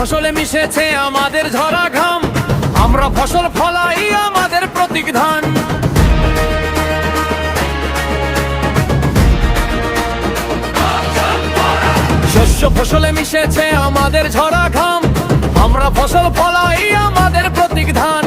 ফসলে মিশেছে আমাদের ঝরা ঘাম, আমরা ফসল ফলাই আমাদের প্রতীক ধান। শস্য ফসলে মিশেছে আমাদের ঝরা ঘাম, আমরা ফসল ফলাই আমাদের প্রতীক ধান।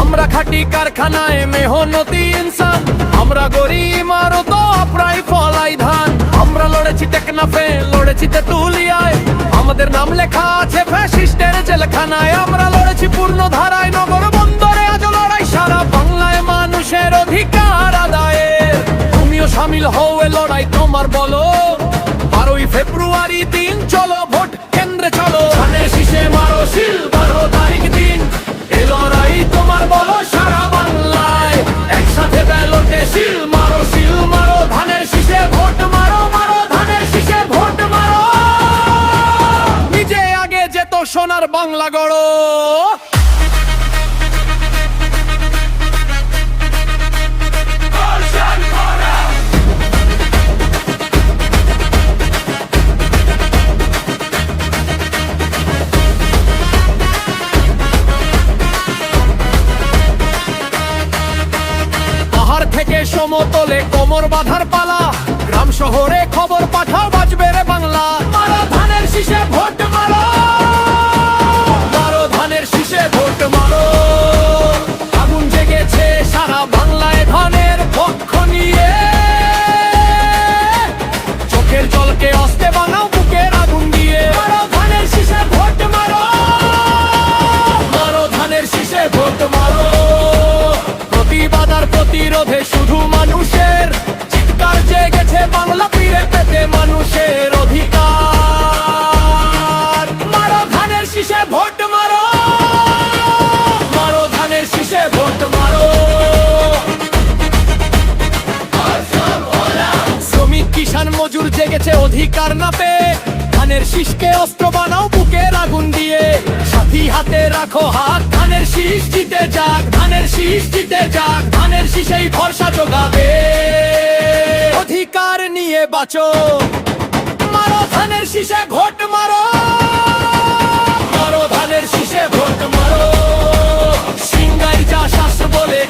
আমরা খাটি কারখানায় মেহনতি ইনসান, আমরা গড়ি ইমারত প্রায় ফলাই ধান। আমরা লড়েছি টেকনাফে, লড়েছি তেতুলিয়ায়, আমাদের নাম লেখা আছে ফ্যাসিস্টের জেলখানায়। আমরা লড়েছি পূর্ণ ধারায়, নগর বন্দরে আজ লড়াই সারা বাংলায় মানুষের অধিকার আদায়ের। তুমিও শামিল হও এ লড়াই, তোমার বলো 12ই ফেব্রুয়ারি দিন, চলো ভোট কেন্দ্রে চলো। ধানের শীষে মারো শিল, 12 তারিখ দিন, এ লড়াই তোমার বলো সারা বাংলায়। একসাথে ব্যালটে শিল মারো, শিল মারো, ধানের শীষে ভোট মারো, মারো ধানের শীষে ভোট মারো। নিজে আগে যেত সোনার বাংলা গড়ো। থেকে সমতলে কোমর বাঁধার পালা, গ্রাম শহরে খবর পাঠাও বাজবে রে বাংলা। মারো ধানের শীষে ভোট মারো, মারো ধানের শীষে ভোট মারো। আগুন জেগেছে সারা বাংলায় ধানের পক্ষ নিয়ে, চোখের জলকে অস্তে বানাও বুকের আগুন দিয়ে। মারো ধানের শীষে ভোট মারো, মারো ধানের শীষে ভোট মারো। প্রতিবাদ আর প্রতিরোধে শুধু মানুষের চিৎকার জেগেছে বাংলা ফিরে পেতে মানুষের অধিকার। মারো ধানের শীষে ভোট মারো, মারো ধানের শীষে ভোট মারো। শ্রমিক কিষান মজুর জেগেছে অধিকার না পেয়ে, ধানের শীষকে অস্ত্র বানাও বুকের আগুন দিয়ে। সাথী হাতে রাখো হাত, ধানের শীষ জিতে যাক, ধানের শীষ জিতে যাক, ধানের শীষেই ভরসা জোগাবে। অধিকার নিয়ে বাঁচো, মারো ধানের শীষে ভোট মারো, মারো ধানের শীষে ভোট মারো। সিংগাই যা শ্বাস বলে